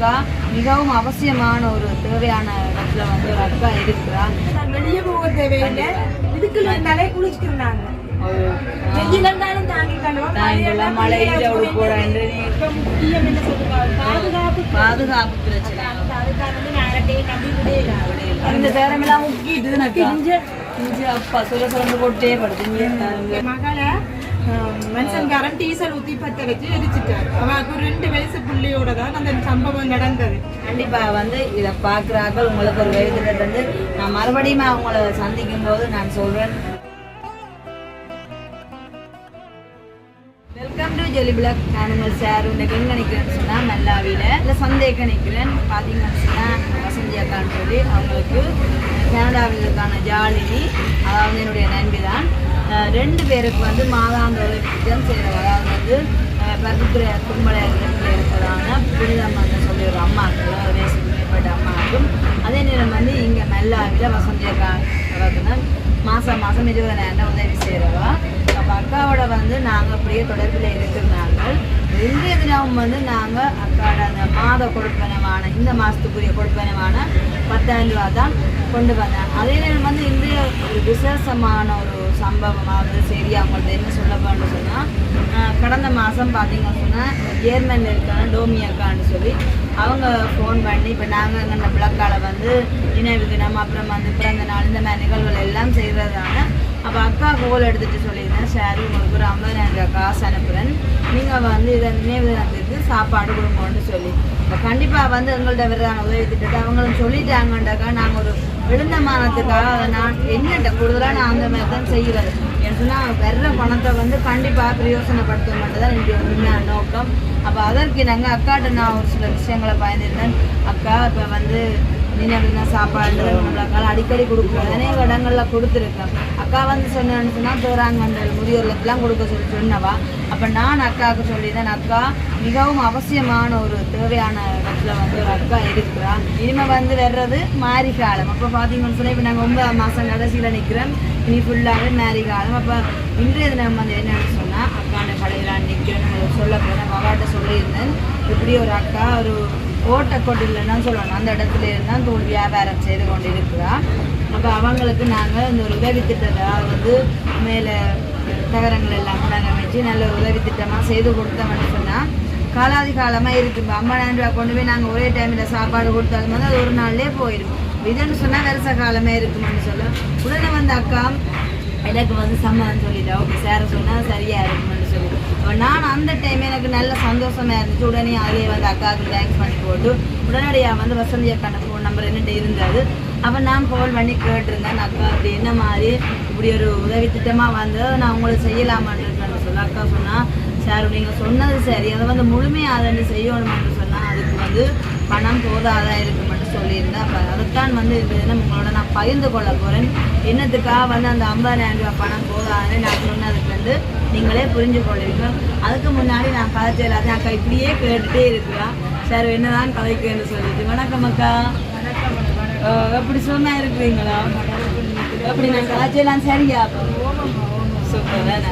அக்கா மிகவும் அவசியமான ஒரு தேவையான இடத்துல வந்து ஒரு அக்கா இருக்கிறான். வெளியே போக தேவையில்லை, இதுக்குள்ள தலை குளிச்சுக்கிறாங்க. பாதுகாப்பு பிரச்சனை இந்த நேரமெல்லாம் முக்கிட்டு அப்பா சொல்ல கொட்டே படுது. மகளை மனுஷன்காரன் டீசல் ஊத்தி பற்ற வச்சு எரிச்சிட்டாரு. அவருக்கு 2 வயசு பிள்ளையோட தான் அந்த சம்பவம் நடந்தது. கண்டிப்பா வந்து இதை பாக்குறாங்க. உங்களுக்கு ஒரு வயதுல இருந்து நான் மறுபடியும் அவங்கள சந்திக்கும் போது நான் சொல்றேன். Welcome to jelly black animal sir. இன்னைக்கு எங்கே நிற்கிறேன்னு சொன்னால் மெல்லாவியில் இல்லை சந்தேக நிற்கிறேன். பார்த்தீங்கன்னு சொன்னால் வசந்தி அக்கான்னு சொல்லி அவங்களுக்கு கனடாவிற்கான ஜாலினி, அதாவது என்னுடைய நண்பி தான். 2 பேருக்கு வந்து மாதாந்த திட்டம் செய்கிறோம். அதாவது வந்து பருத்துறை கும்பலையில் இருக்கிறாங்க புனிதம் வந்து சொல்லி ஒரு அம்மாவுக்கு வயசுக்கு மேற்பட்ட அம்மாவுக்கும், அதே நேரம் வந்து இங்கே மெல்லாவியில் வசந்தி அக்கா மாதம் 20,000 உதவி செய்கிறவா. அப்போ அக்காவோட வந்து நாங்கள் அப்படியே தொடர்பில் இருக்கிறாங்க. இன்றைய தினம் வந்து நாங்கள் அக்காவோட அந்த மாத கொடுப்பனமான இந்த மாதத்துக்குரிய கொடுப்பனமான 10,000 ரூபா தான் கொண்டு வந்தேன். அதே நேரம் வந்து இன்றைய ஒரு விசேஷமான ஒரு சம்பவமாவது சரி அவங்கள்ட்ட என்ன சொல்ல போன்னு சொன்னால், கடந்த மாதம் பார்த்தீங்கன்னு சொன்னால் ஜேர்மனில் இருக்கான டோமி அக்கான்னு சொல்லி அவங்க ஃபோன் பண்ணி இப்போ நாங்கள் எங்கள் விளக்கால வந்து நினைவு தினம் அப்புறம் வந்து பிறந்த நாள் இந்த மாதிரி நிகழ்வுகள் எல்லாம் செய்கிறதான. அப்போ அக்கா கோல் எடுத்துகிட்டு சொல்லியிருந்தேன், சரி உங்களுக்கு ஒரு 50,000 காசு அனுப்புகிறேன், நீங்கள் வந்து இதை நினைவு தினத்துக்கு சாப்பாடு கொடுங்கன்னு சொல்லி. இப்போ கண்டிப்பாக வந்து எங்கள்கிட்ட விரதான உதவி திட்டத்தை அவங்களும் சொல்லிட்டாங்கண்டாக்கா நாங்கள் ஒரு விழுந்தமானத்துக்காக அதை நான் என்னட்ட கூடுதலாக நான் அந்த மாதிரி தான் செய்கிறது. ஏன்னு சொன்னால் வர்ற பணத்தை வந்து கண்டிப்பாக பிரயோசனப்படுத்த மட்டும் தான் என்னுடைய உண்மையான நோக்கம். அப்போ அதற்கு நாங்கள் அக்காட்ட நான் ஒரு சில விஷயங்களை பயந்துருந்தேன். அக்கா இப்போ வந்து நினைவுனா சாப்பாடு நம்மளுக்கால அடிக்கடி கொடுக்குறோம், அநேக இடங்களில் கொடுத்துருக்கேன். அக்கா வந்து சொன்னேன்னு சொன்னால் தோராங்கண்டல் முதியோர்களுக்கெல்லாம் கொடுக்க சொன்னவா. அப்போ நான் அக்காவுக்கு சொல்லியிருந்தேன், அக்கா மிகவும் அவசியமான ஒரு தேவையான இடத்துல வந்து ஒரு அக்கா இருக்கிறான். இனிமேல் வந்து வர்றது மாரி காலம். அப்போ பார்த்தீங்கன்னு சொன்னால் இப்போ நாங்கள் 9 மாதம் கடைசியில் நிற்கிறேன், இனி ஃபுல்லாகவே மாரி காலம். அப்போ இன்றைய தினம் வந்து என்னென்னு சொன்னால் அக்காண்ட கடையில் நிற்கிறேன்னு சொல்ல போகிறேன். அவாட்ட சொல்லியிருந்தேன், இப்படி ஒரு அக்கா ஒரு ஓட்டக்கோட்டில்னா சொல்லணும் அந்த இடத்துல இருந்தால் தூள் வியாபாரம் செய்து கொண்டு இருக்கிறா. அப்போ அவங்களுக்கு நாங்கள் இந்த ஒரு உதவி திட்டத்தை வந்து மேலே தகரங்கள் எல்லாம் அமைச்சு நல்ல ஒரு உதவி திட்டமாக செய்து கொடுத்தோம்னு சொன்னால் காலாதி காலமாக இருக்குது. இப்போ 50,000 ரூபா கொண்டு போய் நாங்கள் ஒரே டைமில் சாப்பாடு கொடுத்தாலும் வந்து அது ஒரு நாள்லேயே போயிடும். இதுன்னு சொன்னால் வருஷ காலமே இருக்குமென்னு சொல்ல உடனே வந்து அக்கா எனக்கு வந்து சம்மதம் சொல்லிட்டா, ஓகே சேர சொன்னால் சரியாக இருக்குமென்னு சொல்லி. அப்போ நான் அந்த டைம் எனக்கு நல்ல சந்தோஷமாக இருந்துச்சு. உடனே அதிலே வந்து அக்காவுக்கு தேங்க்ஸ் பண்ணி போட்டு உடனடியாக வந்து வசந்தி அக்கான ஃபோன் நம்பர் என்னட்டு இருந்தது. அப்போ நான் ஃபோன் பண்ணி கேட்டிருந்தேன், அக்கா அப்படி என்ன மாதிரி இப்படி ஒரு உதவி திட்டமாக வந்து நான் உங்களுக்கு செய்யலாமான்னு இருக்கேன்னு சொல்ல. அக்கா சொன்னால், சார் நீங்கள் சொன்னது சரி, அதை வந்து முழுமையாக அதை செய்யணும்னு சொன்னால் அதுக்கு வந்து பணம் போதாதான் இருக்குமென்னு சொல்லியிருந்தேன். அப்போ அதுதான் வந்து இந்த தினம் உங்களோட நான் பகிர்ந்து கொள்ள போகிறேன். என்னத்துக்காக வந்து அந்த 50,000 ரூபா பணம் போதாதுன்னு நான் சொன்னதுக்கு வந்து நீங்களே புரிஞ்சு கொள்ளிருக்கோம். அதுக்கு முன்னாடி நான் கதைச்ச எல்லாத்தையும் அக்கா இப்படியே கேட்டுகிட்டே இருக்கிறான். சார் என்னதான் கதைக்குன்னு சொல்லிட்டு. வணக்கம் அக்கா. எப்படி சொன்னா இருக்கிறீங்களா? எப்படி நான் கதைச்செல்லாம் சரியா? சூப்பர் தானே?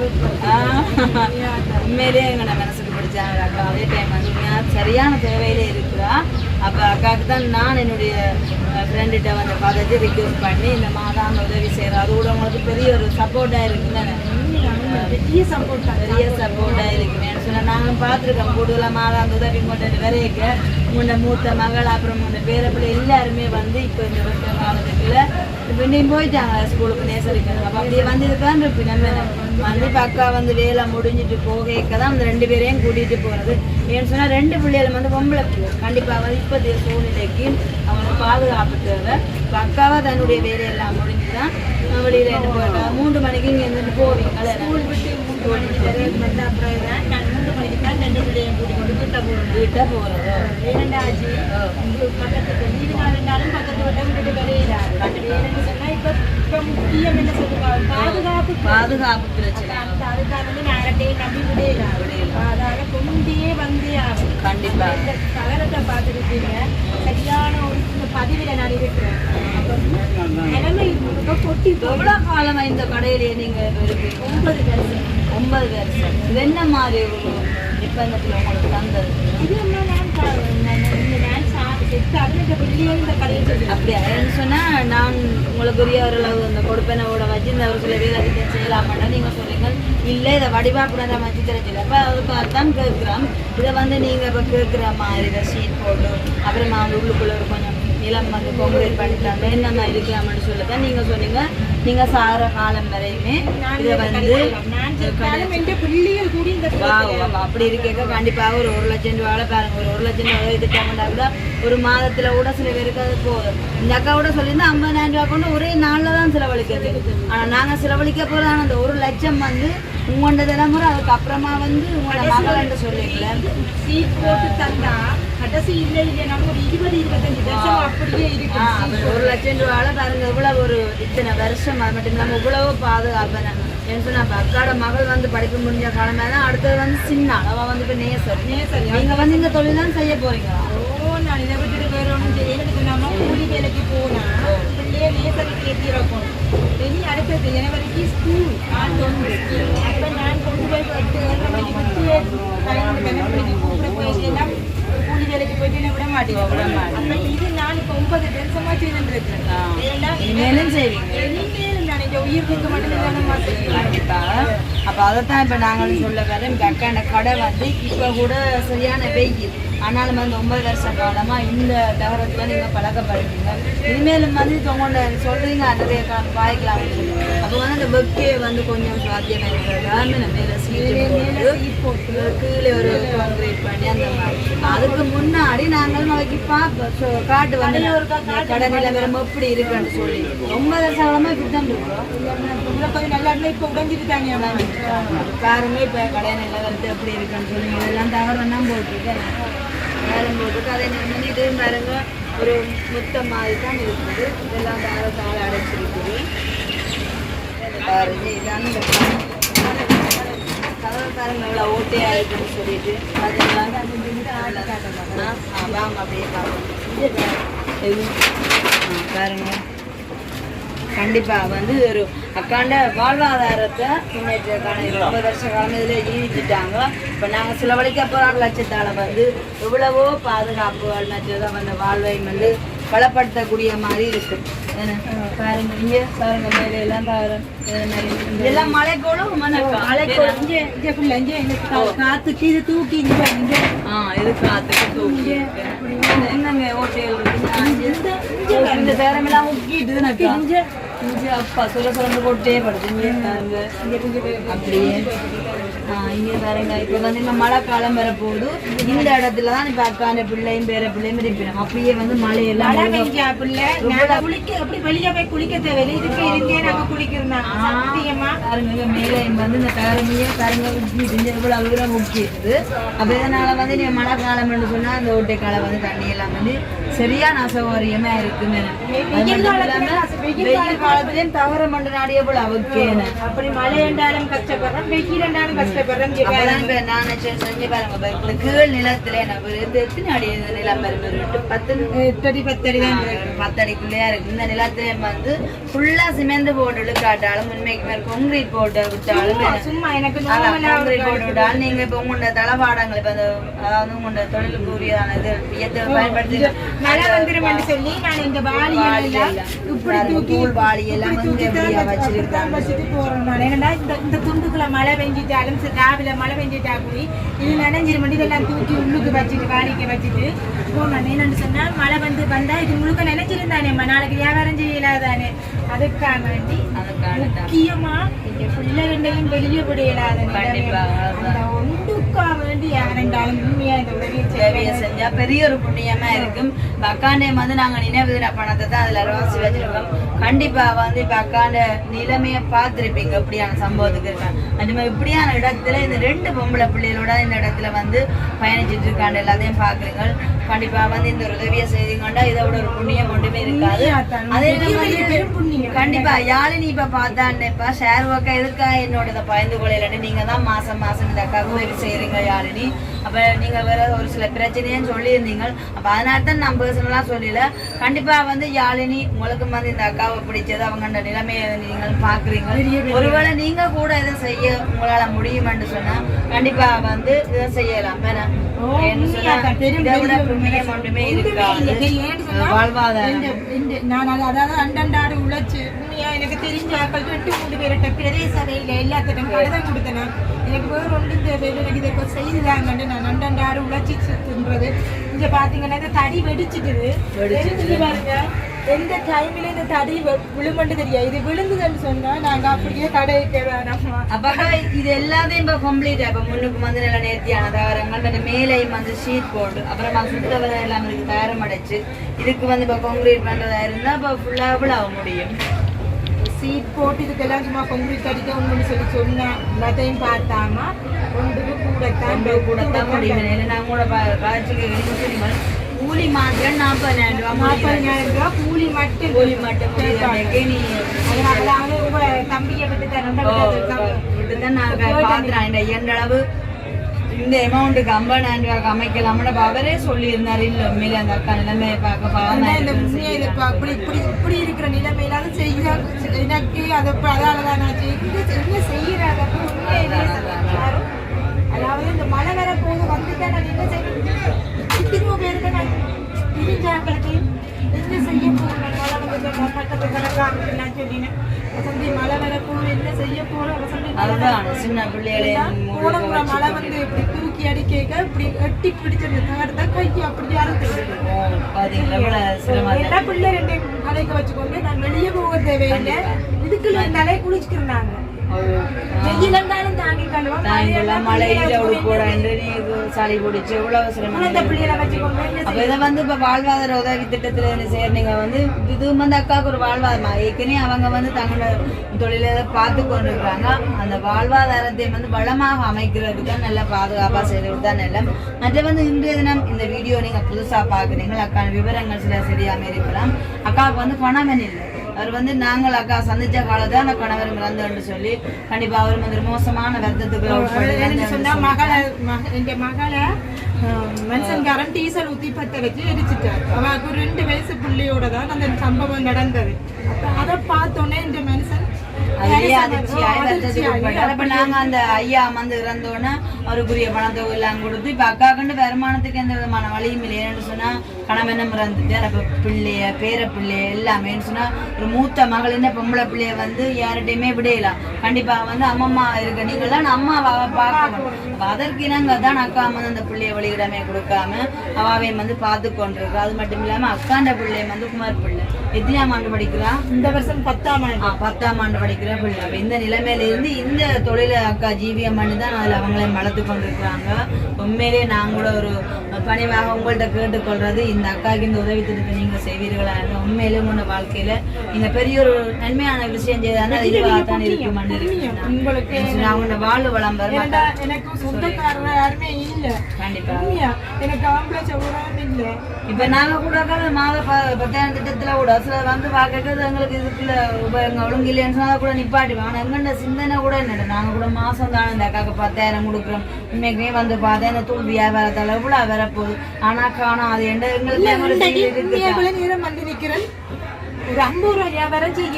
உண்மையிலேயே எங்களோட மனசுக்கு பிடிச்சாங்க அக்கா. அதே டைம் வந்து சரியான தேவையிலே இருக்கிறா. அப்போ அக்காவுக்கு தான் நான் என்னுடைய ஃப்ரெண்டுகிட்ட வந்து பார்த்துட்டு ரிக்வெஸ்ட் பண்ணி இந்த மாதாந்த உதவி செய்கிறோம். அது கூட உங்களுக்கு பெரிய ஒரு சப்போர்ட்டாக இருக்குன்னு பெரிய சப்போர்ட்டாக இருக்குன்னு சொன்னால் நாங்களும் பார்த்துருக்கோம். கூடுதலாக மாதாந்த உதவி கொண்டு வரைக்க முன்ன மூத்த மகள் அப்புறம் முன்ன பேரப்பிள்ளை எல்லாருமே வந்து இப்போ இந்த வருஷ காலத்துக்குள்ள இப்போ இன்னும் போயிட்டாங்க ஸ்கூலுக்கு நேசரிக்கு. அப்போ அப்படியே வந்துருக்கான்னு இருப்பி நம்ம வந்து இப்போ அக்கா வந்து வேலை முடிஞ்சிட்டு போக தான் அந்த 2 பேரையும் கூட்டிகிட்டு போகிறது. ஏன்னு சொன்னால் 2 பிள்ளைகளும் வந்து பொம்பளை பிள்ளை கண்டிப்பாக வந்து இப்போதைய சூழ்நிலைக்கு அவங்க பாதுகாப்பு தேவை. இப்போ அக்காவை தன்னுடைய வேலையெல்லாம் முடிஞ்சு தான் வெளியில் என்ன போட்டா 3 மணிக்கு இங்கே இருந்துட்டு போவீங்களே ஸ்கூல் விட்டு அப்புறம் நான் 3 மணிக்கு தான் 2 பிள்ளையும் கூட்டி கொண்டு வீட்டை போகிறது. ஏனண்டாச்சு பக்கத்துக்கு வீடு நாள் இருந்தாலும் பக்கத்து வட்டம் விட்டு வரையிறாரு. ஏன்னு சொன்னால் இப்போ முக்கியம் என்ன சொல்லுவாங்க, பாதுகாப்பு பிரச்சனை. அதுக்காக வந்து நேரத்தையே நம்பி விடையிறாரு. அதால கொண்டே வந்து கண்டிப்பாக இந்த தகரத்தை பார்த்துருக்கீங்க. சரியான ஒரு பதிவில் நான் இருக்கிறேன். நிலைமை கொட்டி எவ்வளோ காலமாக இந்த கடையிலேயே நீங்கள் இருப்பீங்க? 9 வருஷம். 9 வருஷம். இது என்ன மாதிரி ஒரு நிர்பந்தத்தில் உங்களுக்கு தந்தது? இது என்ன இந்த அப்படியா சொன்னா நான் உங்களுக்கு உரிய ஓரளவு அந்த கொடுப்பனோட வச்சு இந்த ஒரு சில வேலை செய்யலாமாட்டா நீங்க சொல்றீங்க இல்லை இதை வடிவா கூட நான் வச்சு தெரிஞ்சில்லை அப்போ அதுக்கு அதுதான் கேட்குறோம் இதை வந்து நீங்க இப்போ கேட்குற மாதிரி இதை ஷீட் போட்டு அப்புறமா அவங்க உள்ளுக்குள்ள ஒரு கொஞ்சம் நிலம் வந்து கான்கிரீட் பண்ணிட்டாங்க என்னென்ன இருக்கலாம்னு சொல்லதான் நீங்க சொன்னீங்க நீங்க சாகிற காலம் வரையுமே இதை வந்து அப்படி இருக்க கண்டிப்பாக ஒரு 1 லட்சம் ரூபாய் பாருங்க ஒரு 1 லட்சம் ரூபாய் இதுக்காக கூட ஒரு மாதத்துல கூட சில பேருக்கு அது போதும் இந்த அக்கா கூட சொல்லியிருந்தா 50,000 ரூபாய் கொண்டு ஒரே நாள்ல தான் செலவழிக்கிறது ஆனா நாங்க செலவழிக்க போறதான அந்த 1 லட்சம் வந்து உங்களோட தலைமுறை அதுக்கு அப்புறமா வந்து உங்களோட மகள் சொல்லிக்கலாம் சீட் போட்டு தந்தா கடைசி இல்லை நம்ம ஒரு 20-25 வருஷம் அப்படியே இருக்கு 1 லட்சம் ரூபாய் பாருங்க இவ்வளவு ஒரு இத்தனை வருஷம் அது மட்டும் இல்லாமல் இவ்வளவு பாதுகாப்பு ஏன்னு சொன்னா அக்காட மகள் வந்து படிக்க முடிஞ்ச காலமே தான் அடுத்தது வந்து சின்ன அவ வந்து இப்போ நேசர் நீங்க வந்து இந்த தொழில் தான் செய்ய போறீங்களா நான் இதை விட்டுட்டு வேற ஒன்றும் செய்யறதுக்கு நாம கூலி வேலைக்கு போனா பிள்ளைய நேசருக்கு ஏற்றிருக்கோம் இனி அடுத்தது ஜனவரிக்கு ஸ்கூல் அப்ப நான் கொண்டு போய் 8 மணிக்கு கூப்பிட போயிட்டேன்னா கூலி வேலைக்கு போயிட்டு என்ன விட மாட்டேன் அப்ப இது நான் இப்போ 9 வருஷமா செய்துட்டு இருக்கேன் இனிமேலும் செய்வீங்க உயிருக்கு மட்டும் கண்டிப்பா அப்ப அதைத்தான் இப்ப நாங்களும் சொல்ல வரேன் இந்த அக்காண்ட கடை வந்து இப்ப கூட சரியான வெயில் ஆனாலும் வந்து 9 வருஷ காலமா இந்த தகரத்துல நீங்க பழக்கப்படுறீங்க இனிமேலும் வந்து உங்களோட சொல்றீங்க நிறைய பாய்க்கலாம் அப்போ வந்து அந்த பெக்கே வந்து கொஞ்சம் சாத்தியம் இருக்கிறதா மேல சீட் போட்டு கீழே ஒரு கான்கிரீட் பண்ணி அந்த மாதிரி அதுக்கு முன்னாடி நாங்களும் அவைக்கு காட்டு வந்து கடை நிலவரம் எப்படி இருக்குன்னு சொல்லி 9 வருஷ காலமா இப்படித்தான் இருக்கிறோம் நல்லா இப்போ உடஞ்சிருக்காங்க பாருங்க இப்ப கடை நிலவரத்து எப்படி இருக்குன்னு சொல்லி இதெல்லாம் தகரம் தான் போட்டிருக்கேன் நேரம் போட்டுருக்கு அதை பண்ணிட்டு பாருங்க ஒரு முத்த மாதிரி தான் இருக்குது இதெல்லாம் தாரத்தால் அடைச்சிருக்குது பாருங்க இதான் இந்த கதவை பாருங்க எவ்வளோ ஓட்டையாக இருக்குன்னு சொல்லிட்டு அதெல்லாம் வாங்க அப்படியே பார்க்கணும் பாருங்க கண்டிப்பா வந்து ஒரு அக்காண்ட வாழ்வாதாரத்தை முன்னேற்றக்கான 20 வருஷ காலம் இதில் ஈடுச்சிட்டாங்க இப்போ நாங்கள் செலவழிக்க போகிற 1 லட்சத்தால் வந்து எவ்வளவோ பாதுகாப்புகள் மற்றதை வந்து வாழ்வை வந்து பலப்படுத்தக்கூடிய மாதிரி இருக்கு பாருங்க இங்கே பாருங்க மேலே எல்லாம் இதெல்லாம் மலைக்கோளும் காத்துக்கு இது தூக்கி இது காத்துக்கு தூக்கி என்னங்க ஹோட்டல் இந்த நேரமெல்லாம் முக்கிட்டு அப்பா சொல்ல போட்டே படுது அப்படியே இங்கே பாருங்க இப்போ வந்து இந்த மழை காலம் வரப்போகுது இந்த இடத்துல தான் இப்போ அக்கான பிள்ளையும் பேர பிள்ளையும் இருப்பிடும் அப்படியே வந்து மழையெல்லாம் குளிக்க அப்படி வெளியே போய் குளிக்க தேவையில்லை இதுக்கு இருந்தே நாங்க குளிக்கிறோம் பாருங்க மேலே வந்து இந்த காரணியே பாருங்க முக்கிட்டு இவ்வளவு தூரம் முக்கிட்டு அப்போ இதனால வந்து நீங்க மழை காலம்னு சொன்னா அந்த ஓட்டை காலம் வந்து தண்ணி எல்லாம் வந்து சரியான அசௌகரியமா இருக்குன்னு வெயில் காலத்திலேயும் தவற மண்ட நாடிய போல அவக்கேன்னு அப்படி மழை என்றாலும் கஷ்டப்படுறோம் வெயில் என்றாலும் கஷ்டப்படுறோம் நான் செஞ்சு பாருங்க கீழ் நிலத்துல எத்தனை அடி நிலம் பாருங்க 10 அடிக்குள்ளேயா இருக்கு இந்த நிலத்திலே வந்து ஃபுல்லா சிமெண்ட் போட்டு இழுக்காட்டாலும் உண்மைக்கு கான்கிரீட் போட்டு விட்டாலும் சும்மா எனக்கு கான்கிரீட் போட்டு விட்டாலும் நீங்க இப்ப உங்களோட தளபாடங்கள் இப்ப அதாவது உங்களோட தொழிலுக்கு உரியதான இது பயன்படுத்தி மழை வந்துடும் சொல்லி நான் இந்த இந்த துண்டுக்குள்ள மழை பெஞ்சிட்டாலும் ராவில மழை பெஞ்சிட்டா கூடி இது நனைஞ்சிரு மணி இதெல்லாம் தூக்கி உள்ளுக்கு வச்சுட்டு வாளிக்க வச்சுட்டு போனேன் என்னன்னு சொன்னா மழை வந்து வந்தா இது முழுக்க நினைச்சிருந்தானே நாளைக்கு வியாபாரம் செய்யலாதானே அதுக்காக வேண்டி முக்கியமா பிள்ளைகளையும் வெளியே விடையலாத ஒன்றுக்காக வேண்டி யாரெண்டாலும் உண்மையா இந்த உதவியை செஞ்சா பெரிய ஒரு புண்ணியமா இருக்கும் அக்காண்டே வந்து நாங்க நினைவு பணத்தை தான் அதுல ரோசி வச்சிருக்கோம் கண்டிப்பா வந்து இப்ப அக்காண்ட நிலைமைய பார்த்திருப்பீங்க இப்படியான சம்பவத்துக்கு இருக்கேன் அந்த மாதிரி இப்படியான இடத்துல இந்த 2 பொம்பளை பிள்ளைகளோட இந்த இடத்துல வந்து பயணிச்சுட்டு இருக்காண்ட எல்லாத்தையும் பாக்குறீங்க கண்டிப்பா வந்து இந்த ஒரு உதவியை செய்தீங்கன்னா இதை விட ஒரு புண்ணியம் ஒன்றுமே இருக்காது அதே கண்டிப்பா யாழினி இப்ப பார்த்தான்ப்பா ஷேர் ஒர்க்கா எதுக்கா என்னோட பயந்து கொள்ளையிலன்னு நீங்க தான் மாசம் இந்த அக்காவுக்கு உதவி செய்யறீங்க யாழினி அப்ப நீங்க வேற ஒரு சில பிரச்சனையும் சொல்லியிருந்தீங்க அப்ப அதனால தான் நான் பர்சனலா சொல்லல கண்டிப்பா வந்து யாழினி உங்களுக்கு வந்து இந்த அக்காவை பிடிச்சது அவங்க நிலைமையை நீங்கள் பாக்குறீங்க ஒருவேளை நீங்க கூட இதை செய்ய உங்களால முடியுமென்று சொன்னா கண்டிப்பா வந்து இதை செய்யலாம் என்ன சொன்னா இதை விட புண்ணியம் ஒன்றுமே இருக்காது வாழ்வாதாரம். நான் அதாவது அண்டண்டாடு உழைச்சு உண்மையா எனக்கு தெரிஞ்ச ஆக்கள் 2-3 பேர்கிட்ட பிரதேச சபையில எல்லாத்திட்டம் கடிதம் கொடுத்தேன். எனக்கு வேறு ஒன்றும் தேவையில்லை, எனக்கு இதை செய்துதாங்கன்னு நான் அண்டண்டாடு உழைச்சி தின்றது. இங்க பாத்தீங்கன்னா இந்த தடி வெடிச்சிட்டுது பாருங்க. எந்த டைம்ல இந்த தடி விழுமண்டு தெரியாது. இது விழுந்துதுன்னு சொன்னா நாங்க அப்படியே கடைக்கு வேணாம். அப்பக்கா இது எல்லாத்தையும் இப்ப கம்ப்ளீட் இப்ப முன்னுக்கு வந்து நல்ல நேர்த்தியான தகரங்கள் அந்த மேலையும் வந்து ஷீட் போட்டு அப்புறமா சுத்தவரை எல்லாம் இருக்கு தயாரம் அடைச்சு இதுக்கு வந்து இப்ப கான்கிரீட் பண்றதா இருந்தா இப்ப ஃபுல்லா ஆக முடியும். சீட் போட்டு இதுக்கெல்லாம் சும்மா கான்கிரீட் அடிக்க ஒன்று சொன்னா எல்லாத்தையும் பார்த்தாமா ஒன்றுக்கு கூடத்தான் முடியும். நான் கூட காய்ச்சல் கூலி மாத்திரம் 40,000 ரூபாய் கூலி மட்டும் தம்பியை விட்டுதான் நான் பாக்குறேன். எந்தளவு இந்த அமௌண்ட்டுக்கு 50,000 ரூபாய்க்கு அமைக்கலாம்னு அவரே சொல்லியிருந்தாரு. இல்ல உண்மையில அந்த அக்கா நிலைமையை பார்க்க இப்படி இருக்கிற நிலைமையில செய்ய எனக்கு அது அதாலதான் என்ன செய்யறாங்க. அதாவது இந்த மழை வர போது வந்துட்டா நான் என்ன செய்யணும் திரும்ப பேருக்கு நான் பிரிஞ்சாக்களுக்கு என்ன செய்ய போறேன். மழை வந்து கட்டத்தை கணக்காக சொல்லினேன். மழை வரப்போ என்ன செய்ய போறோம். சின்ன பிள்ளைகளே மழை வந்து இப்படி தூக்கி அடிக்க இப்படி எட்டி பிடிச்சிருந்த தகர்த்தா கைக்கு அப்படி எல்லா பிள்ளை 2 கலைக்க வச்சுக்கொண்டு நான் வெளியே போக தேவையில்லை. இதுக்குள்ள தலையை குளிச்சுக்கிறாங்க. சளி பிடிச்சு எவ்வளவு சிரமம். அப்ப இதை வந்து இப்ப வாழ்வாதார உதவி திட்டத்துல சேர்ந்தீங்க வந்து இது வந்து அக்காவுக்கு ஒரு வாழ்வாதாரம். ஏற்கனவே அவங்க வந்து தங்களோட தொழிலை பார்த்து கொண்டிருக்கிறாங்க. அந்த வாழ்வாதாரத்தை வந்து வளமாக அமைக்கிறதுக்கு தான் நல்லா பாதுகாப்பா செய்யறது தான் நல்ல. மற்ற வந்து இன்றைய தினம் இந்த வீடியோ நீங்க புதுசா பாக்குறீங்க. அக்கான விவரங்கள் சில சரியாம இருக்கலாம். அக்காவுக்கு வந்து பணம் இல்லை. அவர் வந்து நாங்கள் அக்கா சந்திச்ச காலத்தான் அந்த கணவர் இறந்துன்னு சொல்லி கண்டிப்பா அவர் வந்து மோசமான வருத்தத்துக்கு சொன்னா மகளை மனுஷன்காரன் டீசல் ஊத்தி பத்த வச்சு எரிச்சிட்டார். அவருக்கு 2 வயசு பிள்ளையோட தான் அந்த சம்பவம் நடந்தது. அதை பார்த்தோன்னே இந்த மனுஷன் நாங்க அந்த ஐயா வந்து இறந்தோன்னா அவருக்குரிய பணத்தொகை எல்லாம் கொடுத்து இப்ப அக்கா கண்டு வருமானத்துக்கு எந்த விதமான வழியும் இல்லைன்னு சொன்னா கணவனும் இறந்துட்டு அப்ப பிள்ளைய பேர பிள்ளைய எல்லாமே சொன்னா ஒரு மூத்த மகளின் பொம்பளை பிள்ளைய வந்து யார்கிட்டையுமே விடையலாம். கண்டிப்பா வந்து அம்மம்மா இருக்க நீங்களாம் அம்மாவை பார்க்கணும். அதற்கு இனங்க தான் அக்கா வந்து அந்த பிள்ளைய வழியிடமே கொடுக்காம அவாவையும் வந்து பார்த்து கொண்டிருக்கு. அது மட்டும் இல்லாம அக்காண்ட பிள்ளைய வந்து குமார் பிள்ளை எத்தனாம் ஆண்டு படிக்கிறா? இந்த வருஷம் 10ஆம் ஆண்டு படிக்கிற பிள்ளை. இந்த நிலைமையில இருந்து இந்த தொழில அக்கா ஜீவியம்மானு தான் அதுல அவங்களையும் வளர்த்து கொண்டிருக்கிறாங்க. உண்மையிலேயே நான் கூட ஒரு பணிவாக உங்கள்கிட்ட கேட்டுக்கொள்றது இந்த அக்காவுக்கு இந்த உதவி திட்டத்தை நீங்க செய்வீர்களா? உண்மையிலே உங்களோட வாழ்க்கையில நீங்க பெரிய ஒரு நன்மையான விஷயம் செய்தாலும் இதுவாகத்தான் உங்களுக்கு அவங்களோட வாழ்வு வளம் வரும். எனக்கு சொந்தக்காரர் யாருமே இல்ல. கண்டிப்பா எனக்கு ஆம்பளை சௌகரம் இல்ல. இப்ப நாங்க கூட மாத 10,000 திட்டத்துல கூட சில வந்து பாக்கிறது எங்களுக்கு இதுக்குள்ள உபயோகம் ஒழுங்கு இல்லைன்னு சொன்னா கூட நிப்பாட்டிவாங்க. ஆனா எங்கண்ட சிந்தனை கூட என்னடா நாங்க கூட மாசம் தானே இந்த அக்காக்கு 10,000 கொடுக்குறோம். உண்மைக்குமே வந்து பார்த்தா இந்த தூள் வியாபாரத்தால எவ்வளவு வரப்போகுது. ஆனா காணும் அது எங்களுக்கு நேரம் வந்து நிக்கிறேன். ஒரு 50 ரூபாய் வியாபாரம் செய்ய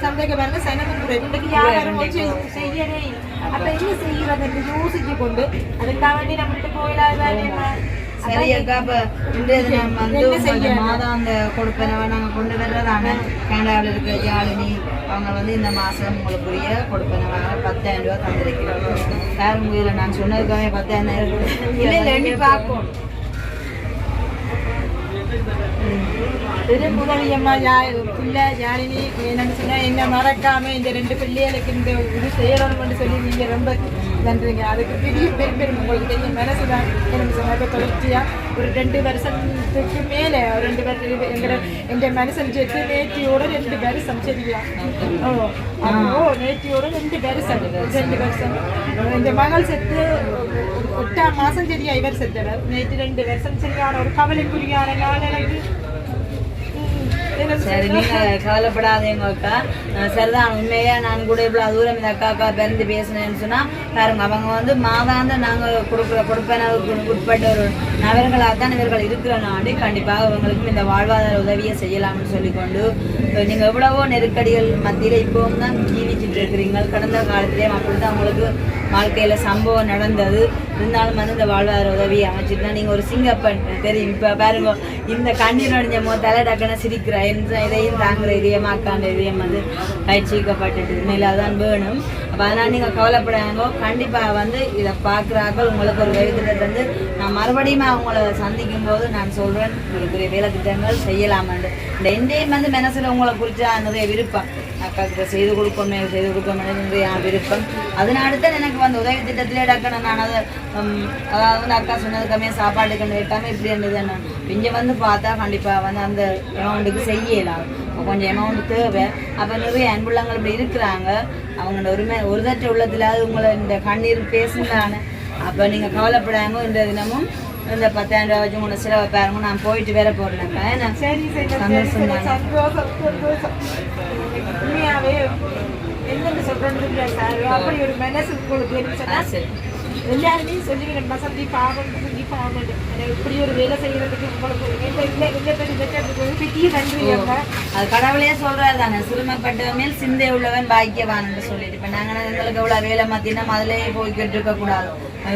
சந்தைக்கு பாருங்க சனமுறை வியாபாரம் செய்யவே இல்லை. அப்ப என்ன செய்யறது யோசிச்சு கொண்டு அதுக்காக வேண்டி நம்மகிட்ட போயிடாத. சரி அக்கா, இப்ப இன்றைய தினம் வந்து மாதம் அந்த கொடுப்பனவை நாங்க கொண்டு வர்றதான கனடாவில் இருக்கிற ஜாலினி அவங்க வந்து இந்த மாசம் உங்களுக்குரிய கொடுப்பனவாக 10,000 ரூபாய் தந்திருக்கிறோம். வேற முறையில் நான் சொன்னதுக்காக 10,000 இல்லை பார்ப்போம். திருமுதலியம்மா பிள்ளை ஜாலினி என்னன்னு சொன்னா என்ன மறக்காம இந்த 2 பிள்ளைகளுக்கு இந்த இது செய்யணும்னு சொல்லி நீங்க ரொம்ப நன்றிங்க. அதுக்கு பெரிய பெரும் உங்களுக்கு தெரியும் மனசுதான் எனக்கு சொன்ன தொடர்ச்சியா ஒரு 2 வருஷத்துக்கு மேலே 2 வருஷம் எங்க மனுஷன் சேர்த்து நேற்றியோட 2 வருஷம் சரியா? நேற்றியோட 2 வருஷம் இந்த மகள் செத்து 8ஆம் மாசம் சரியா இவர் செத்தவர். நேற்று 2 வருஷம் சரியான ஒரு கவலைக்குரியான நாள் எனக்கு. சரி நீங்க கவலைப்படாதீங்க அக்கா. சரிதான் உண்மையா நான் கூட இவ்வளவு தூரம் இந்த அக்கா பிறந்து பேசினேன்னு சொன்னா பாருங்க அவங்க வந்து மாதாந்த நாங்க கொடுக்குற கொடுப்பனவுக்கு உட்பட்ட ஒரு நபர்களாகத்தான் இவர்கள் இருக்கிற நாடு. கண்டிப்பாக இவங்களுக்கும் இந்த வாழ்வாதார உதவியை செய்யலாம்னு சொல்லிக்கொண்டு நீங்க எவ்வளவோ நெருக்கடிகள் மத்தியில இப்பவும் தான் ஜீவிச்சுட்டு இருக்கிறீங்க. கடந்த காலத்திலேயும் அப்படிதான் உங்களுக்கு வாழ்க்கையில் சம்பவம் நடந்தது. இருந்தாலும் வந்து இந்த வாழ்வாதார உதவி அமைச்சிருந்தா நீங்கள் ஒரு சிங்கப்பெண் தெரியும். இப்போ பாருங்க இந்த கண்ணீர் அடைஞ்ச தலை டக்குன்னு சிரிக்கிற இதையும் தாங்குற இதயமாக்காண்ட இதயம் வந்து பயிற்சிக்கப்பட்டுட்டு மேலே அதான் வேணும். அப்போ அதனால் நீங்கள் கவலைப்படாங்க. கண்டிப்பாக வந்து இதை பார்க்குறாக்கள் உங்களுக்கு ஒரு வேலை வந்து நான் மறுபடியும் அவங்கள சந்திக்கும் போது நான் சொல்கிறேன் உங்களுக்கு வேலை திட்டங்கள் செய்யலாமான்னு. இந்த எந்தையும் வந்து மனசில் உங்களை குறித்தா நிறைய விருப்பம் அக்காவுக்கு செய்து கொடுக்கணும் செய்து கொடுக்கணும் நிறைய விருப்பம். அதனால தான் எனக்கு வந்து உதவி திட்டத்திலே டக்கணும். நான் அதை அதாவது வந்து அக்கா சொன்னதுக்காமே சாப்பாட்டுக்கு கேட்டாமல் இப்படி இருந்தது என்ன இங்கே வந்து பார்த்தா கண்டிப்பாக வந்து அந்த அமௌண்ட்டுக்கு செய்யலாம். கொஞ்சம் அமௌண்ட் தேவை. அப்போ நிறைய அன்புள்ளங்கள் இப்படி இருக்கிறாங்க. அவங்களோட ஒரு தட்டு உள்ளத்திலாவது உங்களை இந்த கண்ணீர் பேசுனானே. அப்போ நீங்கள் கவலைப்படாம இந்த தினமும் இந்த 10,000 ரூபா வச்சு உங்களோட செலவை பாருங்க. நான் போயிட்டு வேற போடுறேன்க்கா. ஏன்னா சந்தோஷம் உண்மையாவே என்னென்னு சொல்றது சார். அப்படி ஒரு மனசு உங்களுக்கு எல்லாருமே சொல்லிக்கிறேன் வசந்தி பாவம் இப்படி ஒரு வேலை செய்யறதுக்கு உங்களுக்கு பெரிய நன்றி. அது கடவுளையே சொல்றாரு தானே, சிறுமைப்பட்ட மேல் சிந்தை உள்ளவன் பாக்கியவான்னு சொல்லிட்டு. இப்போ நாங்கள் எங்களுக்கு எவ்வளோ வேலை மாற்றினா அதிலேயே போய்கிட்டு இருக்கக்கூடாது.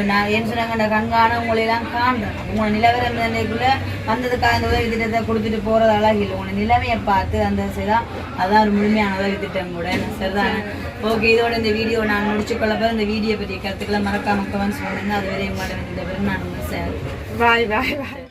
நான் ஏன் சொன்னாங்க கண்காண உங்களையெல்லாம் காண்றேன். உங்களை நிலவரம் நிலைக்குள்ளே வந்ததுக்காக அந்த உதவி திட்டத்தை கொடுத்துட்டு போகிறது அழகில்லை. உங்களை நிலைமையை பார்த்து அந்த செய்தால் அதுதான் ஒரு முழுமையான உதவி திட்டம் கூட. சரிதானே? ஓகே, இதோட இந்த வீடியோ நான் முடிச்சுக்கொள்ளப்போ இந்த வீடியோ பற்றிய கருத்துக்களை மறக்காம கமெண்ட்ஸ் பண்ணுங்க. அதுவரை உங்களோட இந்த நான் சார் பாய் பாய் பாய்.